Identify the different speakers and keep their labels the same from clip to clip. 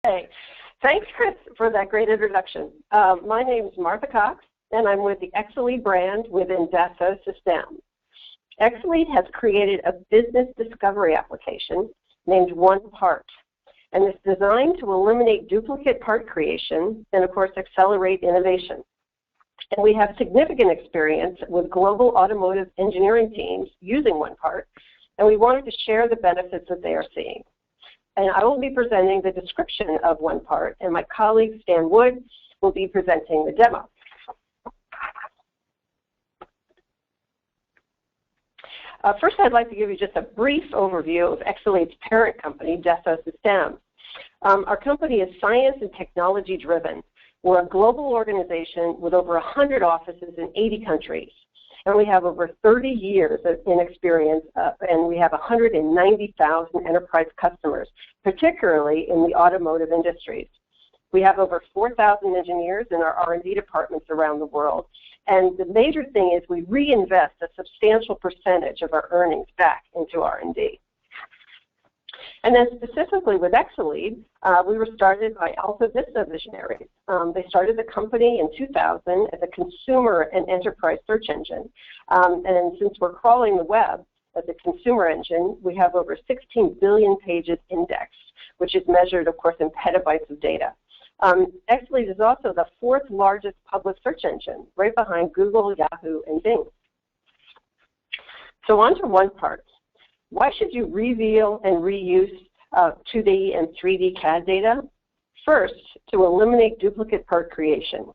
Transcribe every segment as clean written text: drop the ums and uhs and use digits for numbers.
Speaker 1: Hey, thanks, Chris, for that great introduction. My name is Martha Cox, and I'm with the EXALEAD brand within Dassault Systems. EXALEAD has created a business discovery application named OnePart, and it's designed to eliminate duplicate part creation and, of course, accelerate innovation. And we have significant experience with global automotive engineering teams using OnePart, and we wanted to share the benefits that they are seeing. And I will be presenting the description of OnePart, and my colleague Stan Wood will be presenting the demo. First, I'd like to give you just a brief overview of EXALEAD's parent company, Dassault Systems. Our company is science and technology driven. We're a global organization with over 100 offices in 80 countries. And we have over 30 years in experience, and we have 190,000 enterprise customers, particularly in the automotive industries. We have over 4,000 engineers in our R&D departments around the world. And the major thing is we reinvest a substantial percentage of our earnings back into R&D. And then specifically with EXALEAD, we were started by Alta Vista visionaries. They started the company in 2000 as a consumer and enterprise search engine. And since we're crawling the web as a consumer engine, we have over 16 billion pages indexed, which is measured, of course, in petabytes of data. EXALEAD is also the 4th largest public search engine, right behind Google, Yahoo, and Bing. So on to OnePart. Why should you reveal and reuse 2D and 3D CAD data? First, to eliminate duplicate part creation.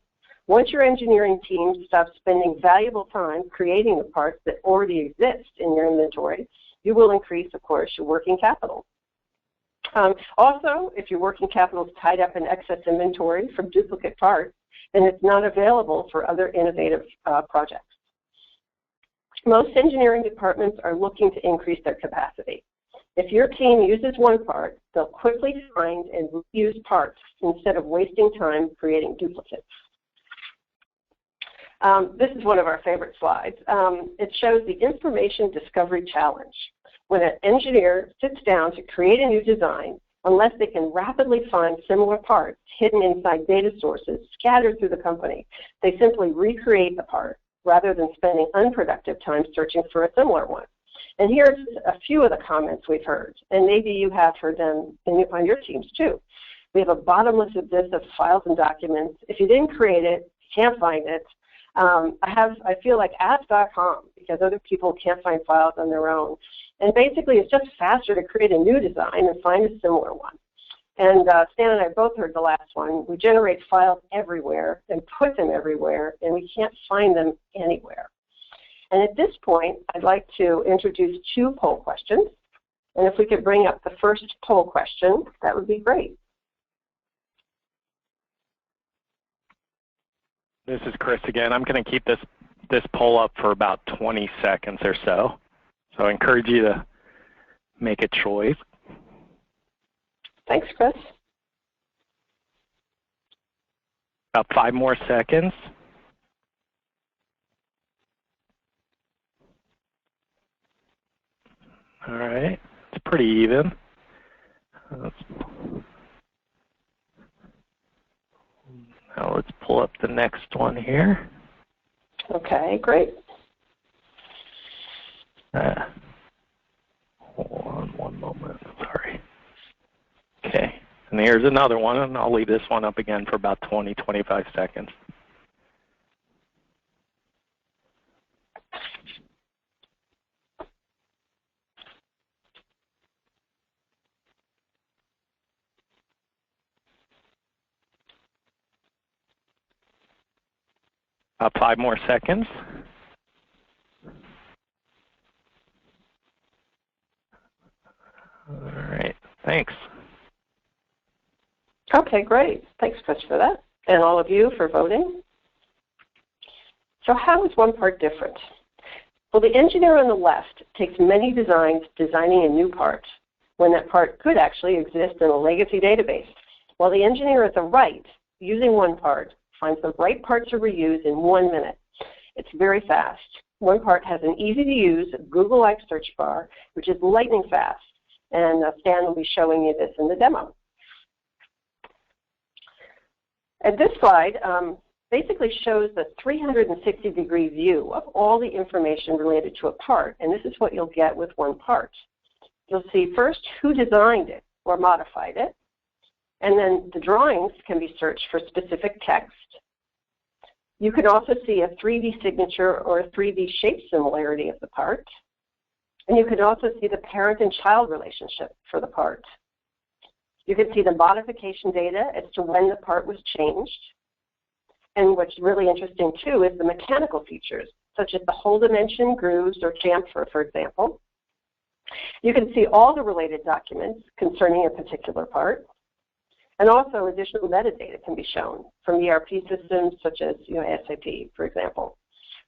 Speaker 1: Once your engineering team stops spending valuable time creating the parts that already exist in your inventory, you will increase, of course, your working capital. Also, if your working capital is tied up in excess inventory from duplicate parts, then it's not available for other innovative projects. Most engineering departments are looking to increase their capacity. If your team uses OnePart, they'll quickly find and reuse parts instead of wasting time creating duplicates. This is one of our favorite slides. It shows the information discovery challenge. When an engineer sits down to create a new design, unless they can rapidly find similar parts hidden inside data sources scattered through the company, they simply recreate the part rather than spending unproductive time searching for a similar one. And here's a few of the comments we've heard, and maybe you have heard them on your teams too. We have a bottomless abyss of files and documents. If you didn't create it, you can't find it. I feel like ask.com because other people can't find files on their own. And basically, it's just faster to create a new design and find a similar one. And Stan and I both heard the last one. We generate files everywhere and put them everywhere, and we can't find them anywhere. And at this point, I'd like to introduce 2 poll questions. And if we could bring up the first poll question, that would be great.
Speaker 2: This is Chris again. I'm going to keep this poll up for about 20 seconds or so. So I encourage you to make a choice.
Speaker 1: Thanks, Chris.
Speaker 2: About 5 more seconds. All right, it's pretty even. Now let's pull up the next one here.
Speaker 1: Okay, great.
Speaker 2: Hold on one moment, sorry. Okay, and here's another one, and I'll leave this one up again for about 20, 25 seconds. About 5 more seconds. All right, thanks.
Speaker 1: Okay, great. Thanks, Chris, for that, and all of you for voting. So how is OnePart different? Well, the engineer on the left takes many designs designing a new part when that part could actually exist in a legacy database, while the engineer at the right, using OnePart, finds the right part to reuse in 1 minute. It's very fast. OnePart has an easy-to-use Google-like search bar, which is lightning fast, and Stan will be showing you this in the demo. And this slide basically shows the 360-degree view of all the information related to a part, and this is what you'll get with OnePart. You'll see first who designed it or modified it, and then the drawings can be searched for specific text. You can also see a 3D signature or a 3D shape similarity of the part. And you can also see the parent and child relationship for the part. You can see the modification data as to when the part was changed. And what's really interesting too is the mechanical features, such as the hole dimension, grooves, or chamfer, for example. You can see all the related documents concerning a particular part. And also additional metadata can be shown from ERP systems such as SAP, for example.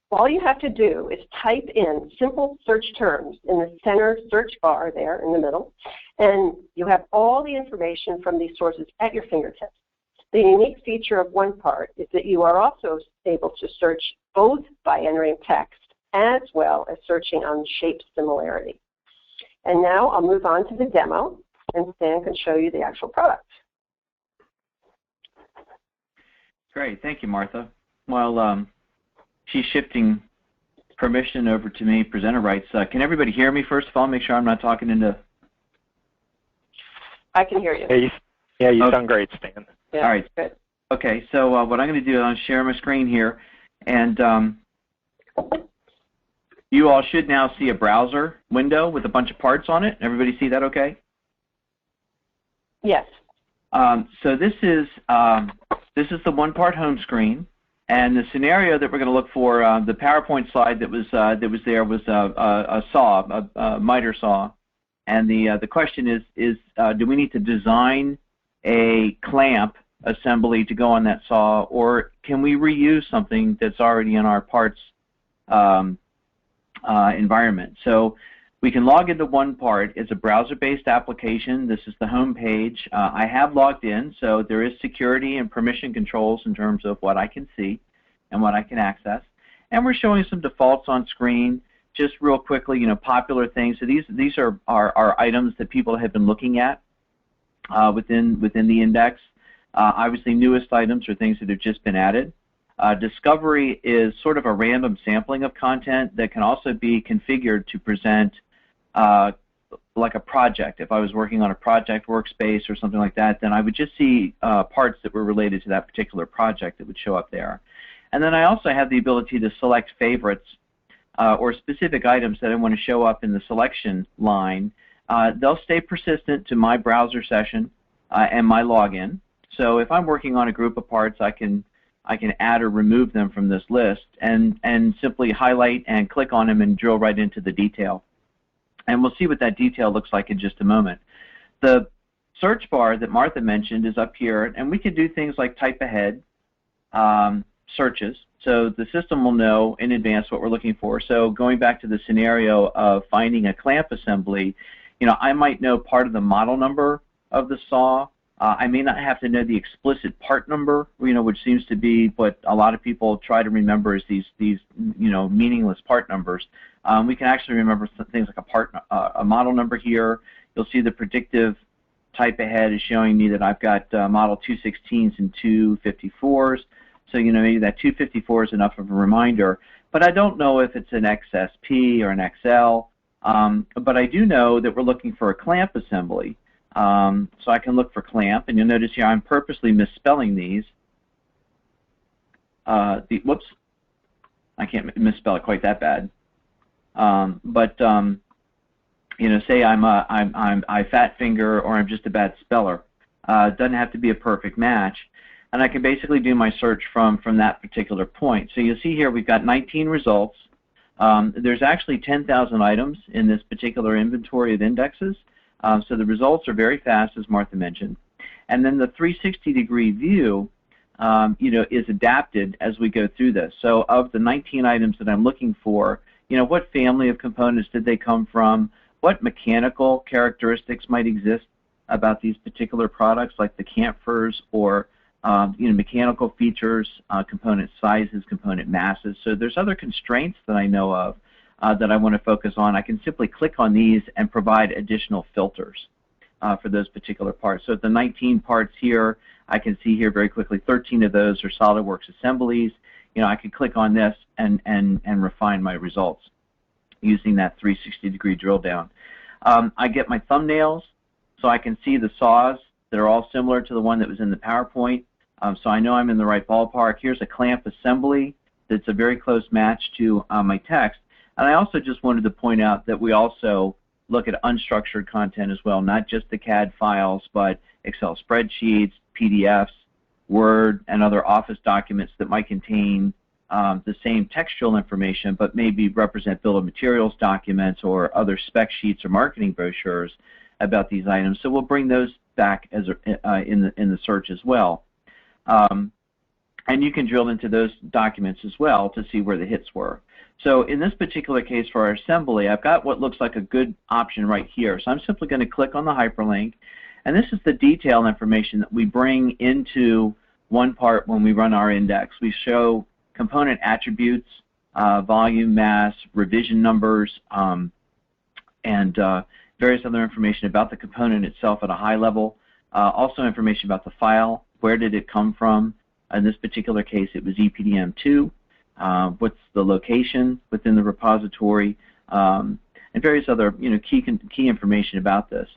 Speaker 1: All you have to do is type in simple search terms in the center search bar there in the middle, and you have all the information from these sources at your fingertips. The unique feature of OnePart is that you are also able to search both by entering text as well as searching on shape similarity. And now I'll move on to the demo, and Stan can show you the actual product.
Speaker 3: Great, thank you, Martha. While she's shifting permission over to me, presenter rights, can everybody hear me first of all? Make sure I'm not talking into...
Speaker 1: I can hear you.
Speaker 2: Yeah, you sound great, Stan.
Speaker 1: Yeah,
Speaker 3: all right,
Speaker 1: good.
Speaker 3: Okay, so what I'm going to do is I'm share my screen here, and you all should now see a browser window with a bunch of parts on it. Everybody see that okay?
Speaker 1: Yes.
Speaker 3: So this is the OnePart home screen, and the scenario that we're going to look for, the PowerPoint slide that was there was a saw, a miter saw, and the question is do we need to design a clamp assembly to go on that saw, or can we reuse something that's already in our parts environment? So we can log into OnePart. It's a browser-based application. This is the home page. I have logged in, so there is security and permission controls in terms of what I can see and what I can access. And we're showing some defaults on screen. Just real quickly, popular things. So these are items that people have been looking at within the index. Obviously, newest items are things that have just been added. Discovery is sort of a random sampling of content that can also be configured to present like a project. If I was working on a project workspace or something like that, then I would just see parts that were related to that particular project that would show up there. And then I also have the ability to select favorites or specific items that I want to show up in the selection line. They'll stay persistent to my browser session and my login. So if I'm working on a group of parts, I can add or remove them from this list and simply highlight and click on them and drill right into the detail. And we'll see what that detail looks like in just a moment. The search bar that Martha mentioned is up here, and we can do things like type ahead searches. So the system will know in advance what we're looking for. So going back to the scenario of finding a clamp assembly, I might know part of the model number of the saw. I may not have to know the explicit part number, which seems to be what a lot of people try to remember as these meaningless part numbers. We can actually remember things like a model number here. You'll see the predictive type ahead is showing me that I've got model 216s and 254s. So maybe that 254 is enough of a reminder. But I don't know if it's an XSP or an XL. But I do know that we're looking for a clamp assembly. So I can look for clamp, and you'll notice here I'm purposely misspelling these. Whoops, I can't misspell it quite that bad. Say I fat finger or I'm just a bad speller. It doesn't have to be a perfect match, and I can basically do my search from that particular point. So you'll see here we've got 19 results. There's actually 10,000 items in this particular inventory of indexes. So the results are very fast, as Martha mentioned. And then the 360-degree view, is adapted as we go through this. So of the 19 items that I'm looking for, what family of components did they come from? What mechanical characteristics might exist about these particular products, like the chamfers or mechanical features, component sizes, component masses. So there's other constraints that I know of that I want to focus on. I can simply click on these and provide additional filters for those particular parts. So the 19 parts here, I can see here very quickly 13 of those are SolidWorks assemblies. I can click on this and refine my results using that 360-degree drill down. I get my thumbnails, so I can see the saws that are all similar to the one that was in the PowerPoint, so I know I'm in the right ballpark. Here's a clamp assembly that's a very close match to my text. And I also just wanted to point out that we also look at unstructured content as well, not just the CAD files, but Excel spreadsheets, PDFs, Word, and other Office documents that might contain the same textual information, but maybe represent bill of materials documents or other spec sheets or marketing brochures about these items. So we'll bring those back as in the search as well. And you can drill into those documents as well to see where the hits were. So in this particular case for our assembly, I've got what looks like a good option right here. So I'm simply going to click on the hyperlink. And this is the detailed information that we bring into OnePart when we run our index. We show component attributes, volume, mass, revision numbers, and various other information about the component itself at a high level. Also information about the file, where did it come from. In this particular case, it was EPDM2. What's the location within the repository, and various other key information about this.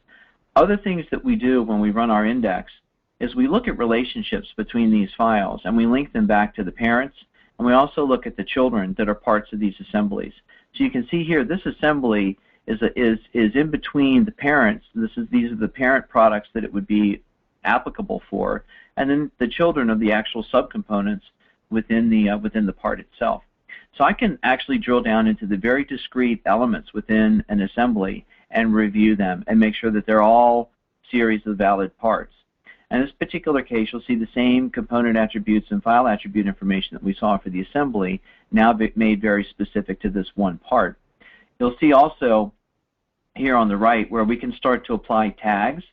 Speaker 3: Other things that we do when we run our index is we look at relationships between these files and we link them back to the parents, and we also look at the children that are parts of these assemblies. So you can see here this assembly is in between the parents. These are the parent products that it would be applicable for, and then the children of the actual subcomponents within the part itself. So I can actually drill down into the very discrete elements within an assembly and review them and make sure that they're all series of valid parts. In this particular case, you'll see the same component attributes and file attribute information that we saw for the assembly, now made very specific to this one part. You'll see also here on the right where we can start to apply tags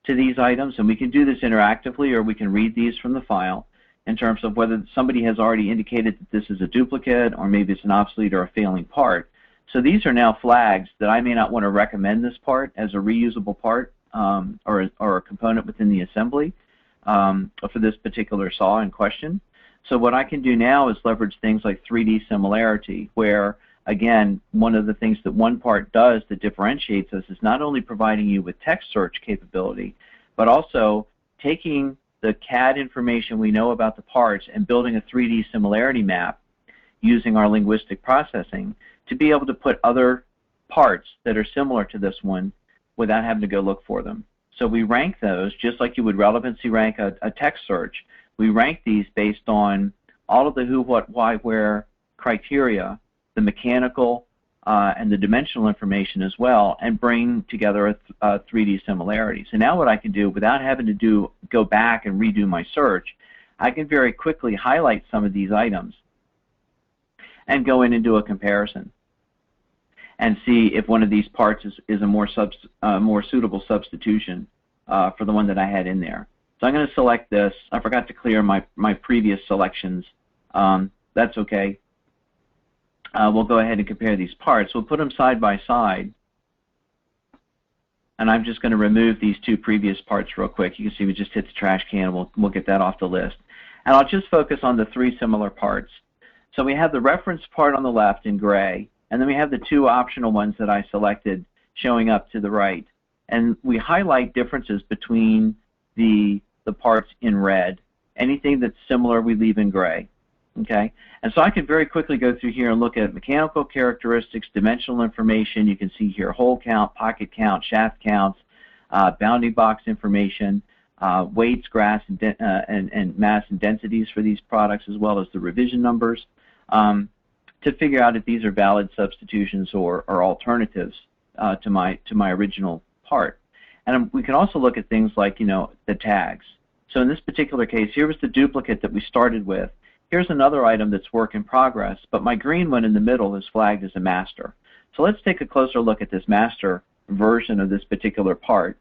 Speaker 3: to these items, and we can do this interactively or we can read these from the file in terms of whether somebody has already indicated that this is a duplicate or maybe it's an obsolete or a failing part. So these are now flags that I may not want to recommend this part as a reusable part or a component within the assembly for this particular saw in question. So what I can do now is leverage things like 3D similarity, where again, one of the things that OnePart does that differentiates us is not only providing you with text search capability, but also taking the CAD information we know about the parts and building a 3D similarity map using our linguistic processing to be able to put other parts that are similar to this one without having to go look for them. So we rank those just like you would relevancy rank a text search. We rank these based on all of the who, what, why, where criteria, the mechanical and the dimensional information as well, and bring together a 3D similarity. So now what I can do, without having to go back and redo my search, I can very quickly highlight some of these items and go in and do a comparison and see if one of these parts is a more suitable substitution for the one that I had in there. So I'm going to select this. I forgot to clear my previous selections. That's okay. We'll go ahead and compare these parts. We'll put them side by side. And I'm just going to remove these two previous parts real quick. You can see we just hit the trash can. We'll get that off the list. And I'll just focus on the three similar parts. So we have the reference part on the left in gray, and then we have the two optional ones that I selected showing up to the right. And we highlight differences between the parts in red. Anything that's similar we leave in gray. Okay? And so I can very quickly go through here and look at mechanical characteristics, dimensional information. You can see here hole count, pocket count, shaft counts, bounding box information, weights, mass and densities for these products, as well as the revision numbers, to figure out if these are valid substitutions or alternatives to my original part. And we can also look at things like, the tags. So in this particular case, here was the duplicate that we started with. Here's another item that's work in progress, but my green one in the middle is flagged as a master. So let's take a closer look at this master version of this particular part.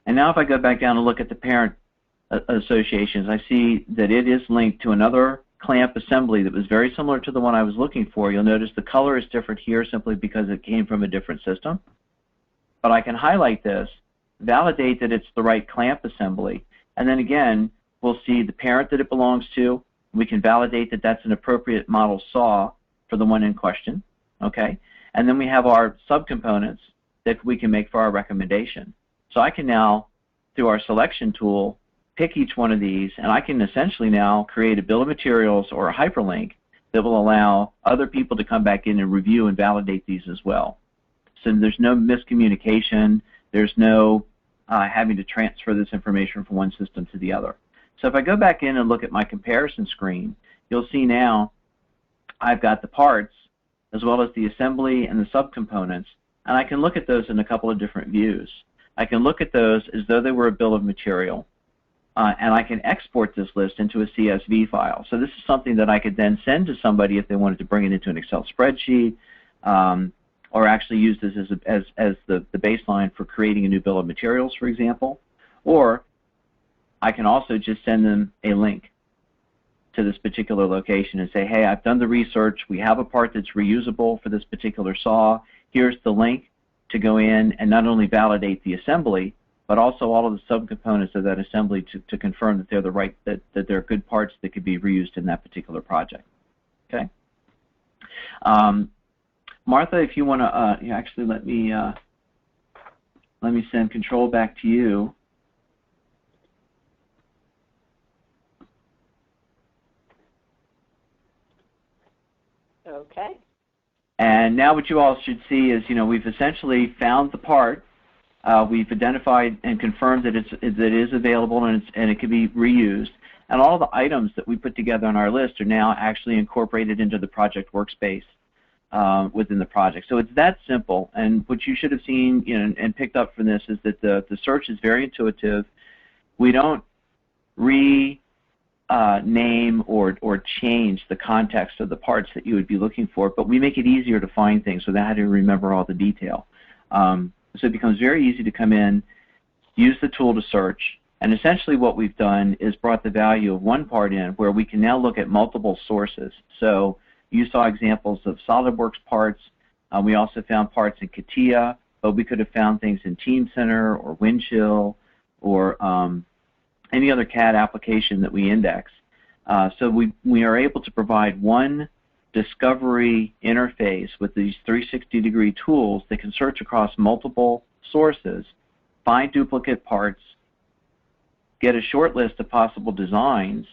Speaker 3: And now if I go back down and look at the parent associations, I see that it is linked to another clamp assembly that was very similar to the one I was looking for. You'll notice the color is different here simply because it came from a different system. But I can highlight this validate that it's the right clamp assembly. And then again, we'll see the parent that it belongs to. We can validate that that's an appropriate model saw for the one in question, okay? And then we have our subcomponents that we can make for our recommendation. So I can now, through our selection tool, pick each one of these, and I can essentially now create a bill of materials or a hyperlink that will allow other people to come back in and review and validate these as well. So there's no miscommunication, there's no having to transfer this information from one system to the other. So if I go back in and look at my comparison screen, you'll see now I've got the parts as well as the assembly and the subcomponents, and I can look at those in a couple of different views. I can look at those as though they were a bill of material, and I can export this list into a CSV file. So this is something that I could then send to somebody if they wanted to bring it into an Excel spreadsheet, or actually use this as the baseline for creating a new bill of materials, for example. Or I can also just send them a link to this particular location and say, hey, I've done the research. We have a part that's reusable for this particular saw. Here's the link to go in and not only validate the assembly, but also all of the subcomponents of that assembly to confirm that they're the right, that they're good parts that could be reused in that particular project. Okay. Martha, if you want to, actually let me send control back to you.
Speaker 1: Okay.
Speaker 3: And now what you all should see is, we've essentially found the part. We've identified and confirmed that it is available and it can be reused. And all the items that we put together on our list are now actually incorporated into the project workspace within the project. So it's that simple. And what you should have seen and picked up from this is that the search is very intuitive. We don't rename or change the context of the parts that you would be looking for, but we make it easier to find things without having to remember all the detail. So it becomes very easy to come in, use the tool to search, and essentially what we've done is brought the value of one part in where we can now look at multiple sources. So you saw examples of SolidWorks parts. We also found parts in CATIA, but we could have found things in Teamcenter or Windchill or any other CAD application that we index. So we are able to provide one discovery interface with these 360-degree tools that can search across multiple sources, find duplicate parts, get a short list of possible designs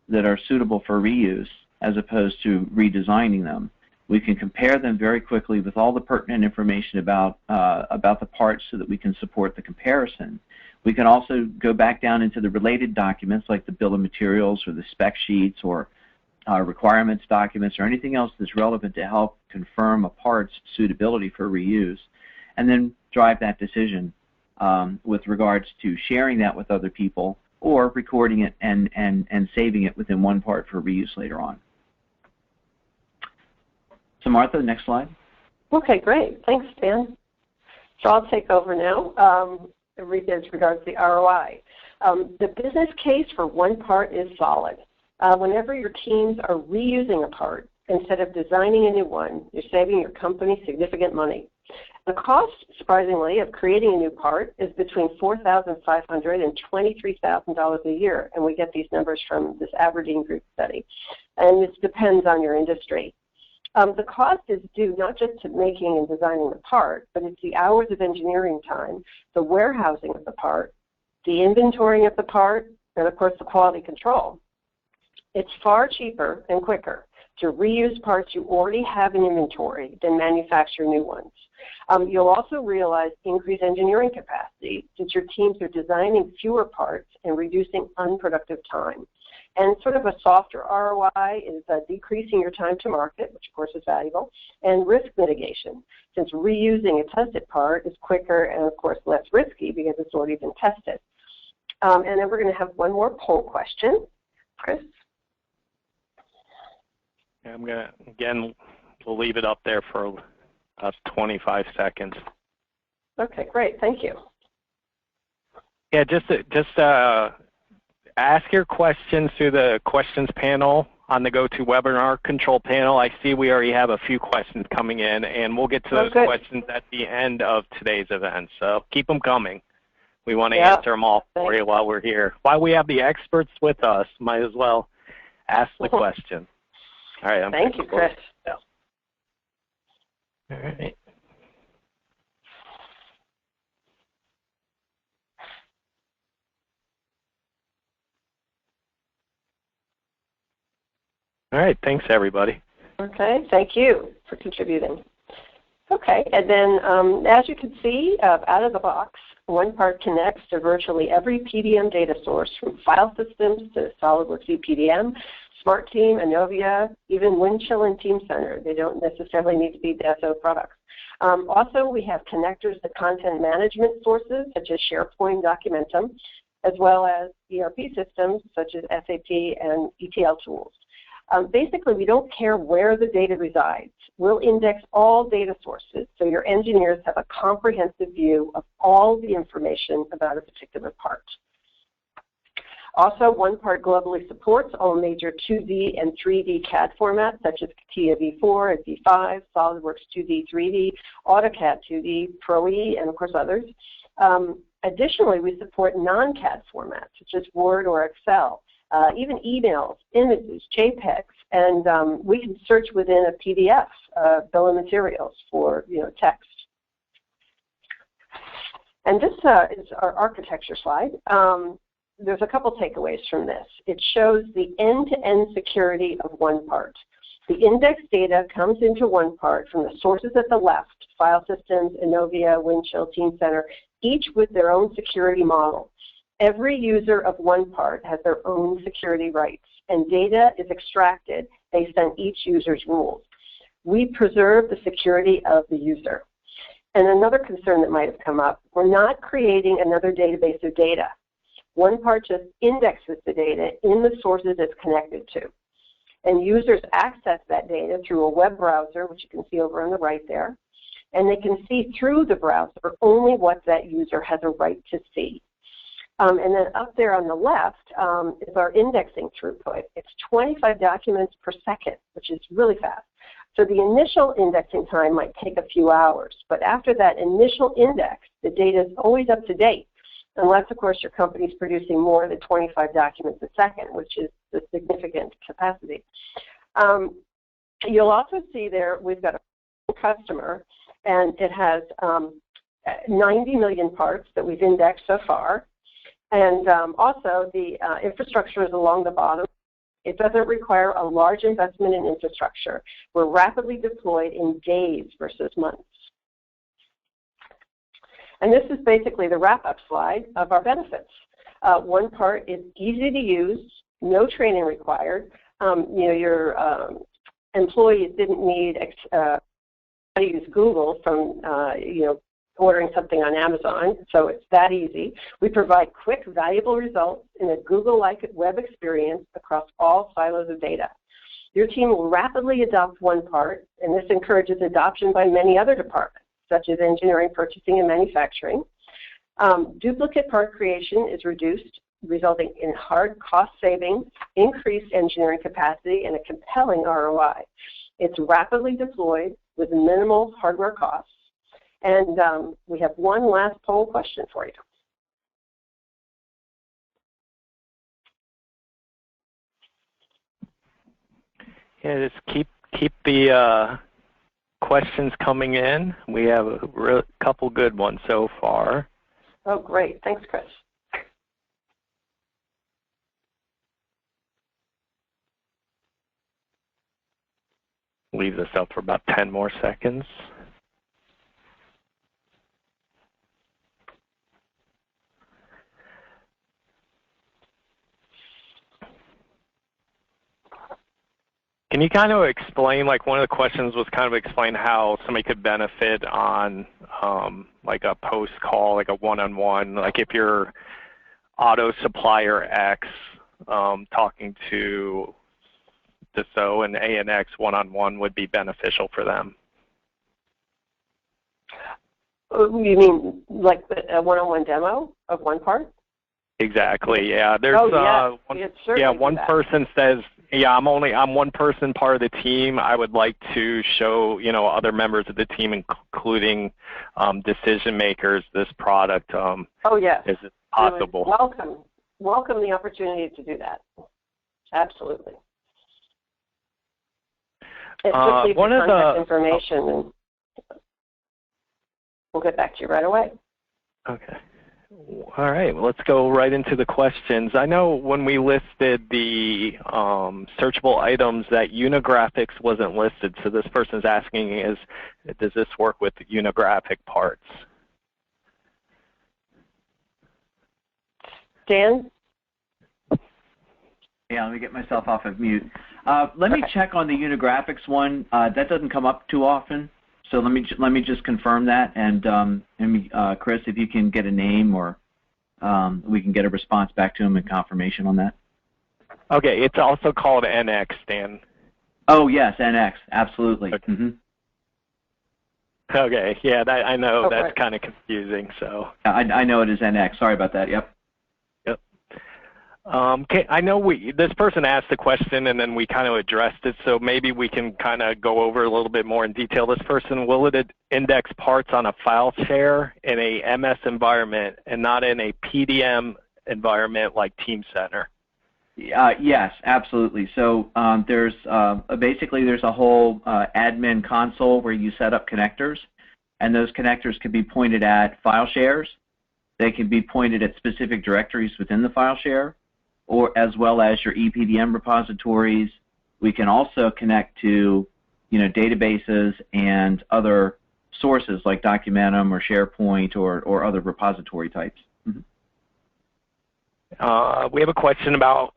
Speaker 3: that are suitable for reuse as opposed to redesigning them. We can compare them very quickly with all the pertinent information about the parts so that we can support the comparison. We can also go back down into the related documents like the bill of materials or the spec sheets or requirements documents or anything else that's relevant to help confirm a part's suitability for reuse, and then drive that decision with regards to sharing that with other people or recording it and saving it within OnePart for reuse later on. So Martha, next slide.
Speaker 1: Okay, great. Thanks, Dan. So I'll take over now as regards to the ROI. The business case for OnePart is solid. Whenever your teams are reusing a part instead of designing a new one, you're saving your company significant money. The cost, surprisingly, of creating a new part is between $4,500 and $23,000 a year, and we get these numbers from this Aberdeen Group study. And this depends on your industry. The cost is due not just to making and designing the part, but it's the hours of engineering time, the warehousing of the part, the inventorying of the part, and of course the quality control. It's far cheaper and quicker to reuse parts you already have in inventory than manufacture new ones. You'll also realize increased engineering capacity since your teams are designing fewer parts and reducing unproductive time. And sort of a softer ROI is decreasing your time to market, which of course is valuable, and risk mitigation, since reusing a tested part is quicker and of course less risky because it's already been tested. And then we're going to have one more poll question. Chris?
Speaker 2: I'm going to, again, we'll leave it up there for about 25 seconds.
Speaker 1: Okay, great. Thank you.
Speaker 2: Yeah, just ask your questions through the questions panel on the GoToWebinar control panel. I see we already have a few questions coming in, and we'll get to those questions at the end of today's event. So keep them coming. We want to answer them all for you while we're here. While we have the experts with us, might as well ask the question. All right.
Speaker 1: Thank you, Chris.
Speaker 2: All right. All right. Thanks, everybody.
Speaker 1: Okay. Thank you for contributing. Okay. And then, as you can see, out of the box, OnePart connects to virtually every PDM data source, from file systems to SolidWorks ePDM, SmartTeam, Innovia, even Windchill and Teamcenter. They don't necessarily need to be Dassault products. Also, we have connectors to content management sources, such as SharePoint, Documentum, as well as ERP systems, such as SAP and ETL tools. Basically, we don't care where the data resides. We'll index all data sources so your engineers have a comprehensive view of all the information about a particular part. Also, OnePart globally supports all major 2D and 3D CAD formats, such as CATIA V4 and V5, SolidWorks 2D, 3D, AutoCAD 2D, ProE, and of course others. Additionally, we support non-CAD formats, such as Word or Excel, even emails, images, JPEGs, and we can search within a PDF, bill of materials for text. And this is our architecture slide. There's a couple takeaways from this. It shows the end-to-end security of OnePart. The index data comes into OnePart from the sources at the left, file systems, Innovia, Windchill, Teamcenter, each with their own security model. Every user of OnePart has their own security rights, and data is extracted based on each user's rules. We preserve the security of the user. And another concern that might have come up, we're not creating another database of data. OnePart just indexes the data in the sources it's connected to. And users access that data through a web browser, which you can see over on the right there. And they can see through the browser only what that user has a right to see. And then up there on the left is our indexing throughput. It's 25 documents per second, which is really fast. So the initial indexing time might take a few hours. But after that initial index, the data is always up to date, unless, of course, your company is producing more than 25 documents a second, which is a significant capacity. You'll also see there we've got a customer, and it has 90 million parts that we've indexed so far. And also, the infrastructure is along the bottom. It doesn't require a large investment in infrastructure. We're rapidly deployed in days versus months. And this is basically the wrap-up slide of our benefits. OnePart is easy to use, no training required. Your employees didn't need to use Google from ordering something on Amazon, so it's that easy. We provide quick, valuable results in a Google-like web experience across all silos of data. Your team will rapidly adopt OnePart, and this encourages adoption by many other departments, such as engineering, purchasing, and manufacturing. Duplicate part creation is reduced, resulting in hard cost savings, increased engineering capacity, and a compelling ROI. It's rapidly deployed with minimal hardware costs. And we have one last poll question for you.
Speaker 2: Yeah, just keep the questions coming in. We have a couple good ones so far.
Speaker 1: Oh, great. Thanks, Chris.
Speaker 2: Leave this up for about 10 more seconds. Can you kind of explain, like one of the questions was kind of explain how somebody could benefit on like a post-call, like a one-on-one, like if you're auto supplier X talking to Dassault and ANX one-on-one would be beneficial for them.
Speaker 1: You mean like a one-on-one demo of OnePart?
Speaker 2: Exactly. Yeah. There's one person says, yeah, I'm one person, part of the team. I would like to show, other members of the team, including decision makers, this product.
Speaker 1: Yes.
Speaker 2: Is it possible?
Speaker 1: Welcome the opportunity to do that. Absolutely. Just leave your contact information, and we'll get back to you right away.
Speaker 2: Okay. All right, well, let's go right into the questions. I know when we listed the searchable items that Unigraphics wasn't listed, so this person's asking does this work with Unigraphic parts?
Speaker 1: Dan?
Speaker 3: Yeah, let me get myself off of mute. Let me check on the Unigraphics one. That doesn't come up too often. So let me just confirm that, and Chris, if you can get a name, or we can get a response back to him and confirmation on that.
Speaker 2: Okay, it's also called NX, Dan.
Speaker 3: Oh yes, NX, absolutely.
Speaker 2: Okay,
Speaker 3: mm-hmm.
Speaker 2: Okay, yeah, I know that's kind of confusing. So
Speaker 3: I know it is NX. Sorry about that. Yep.
Speaker 2: I know this person asked the question and then we kind of addressed it, so maybe we can kind of go over a little bit more in detail. This person, will it index parts on a file share in a MS environment and not in a PDM environment like Team Center?
Speaker 3: Yes, absolutely. So there's a whole admin console where you set up connectors, and those connectors can be pointed at file shares. They can be pointed at specific directories within the file share, or as well as your EPDM repositories. We can also connect to, databases and other sources like Documentum or SharePoint or other repository types. Mm-hmm.
Speaker 2: We have a question about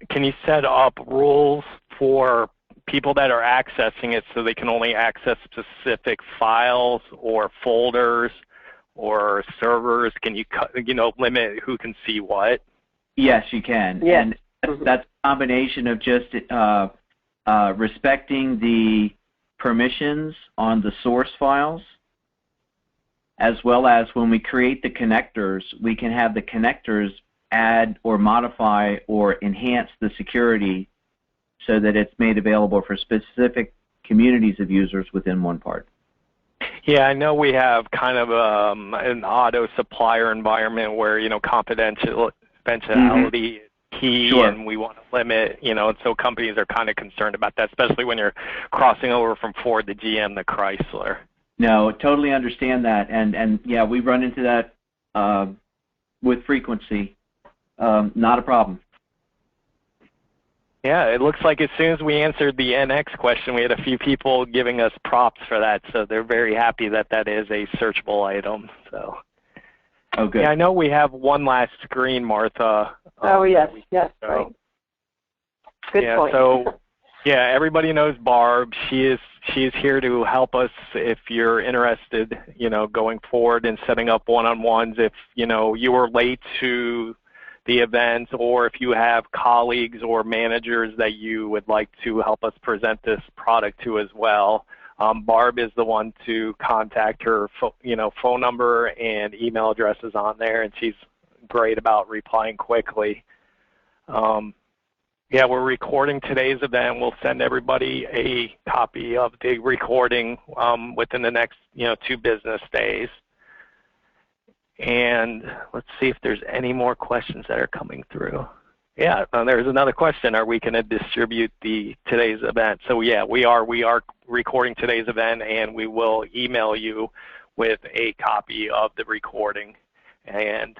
Speaker 2: can you set up rules for people that are accessing it so they can only access specific files or folders or servers? Can you limit who can see what?
Speaker 3: Yes, you can.
Speaker 1: Yes.
Speaker 3: And that's a combination of just respecting the permissions on the source files, as well as when we create the connectors, we can have the connectors add or modify or enhance the security so that it's made available for specific communities of users within OnePart.
Speaker 2: Yeah, I know we have kind of an auto supplier environment where, confidentiality is key,
Speaker 3: sure.
Speaker 2: And we want to limit, and so companies are kind of concerned about that, especially when you're crossing over from Ford to GM to Chrysler.
Speaker 3: No, totally understand that, and yeah, we run into that with frequency. Not a problem.
Speaker 2: Yeah, it looks like as soon as we answered the NX question, we had a few people giving us props for that, so they're very happy that that is a searchable item. So.
Speaker 3: Oh, good.
Speaker 2: Yeah, I know we have one last screen, Martha.
Speaker 1: Yes, right. Good point.
Speaker 2: So, yeah, everybody knows Barb. She's here to help us if you're interested, going forward and setting up one-on-ones. If, you were late to the event, or if you have colleagues or managers that you would like to help us present this product to as well. Barb is the one to contact. Her phone number and email address is on there, and she's great about replying quickly. Yeah, we're recording today's event. We'll send everybody a copy of the recording within the next 2 business days. And let's see if there's any more questions that are coming through. Yeah, there's another question. Are we going to distribute today's event? So yeah, we are recording today's event, and we will email you with a copy of the recording. And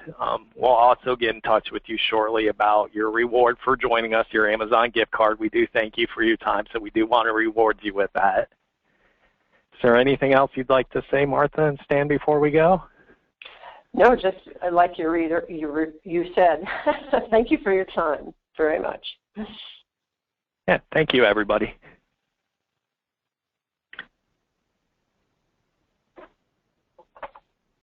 Speaker 2: we'll also get in touch with you shortly about your reward for joining us, your Amazon gift card. We do thank you for your time, so we do want to reward you with that. Is there anything else you'd like to say, Martha and Stan, before we go?
Speaker 1: No, just like you said. Thank you for your time very much.
Speaker 2: Yeah, thank you, everybody.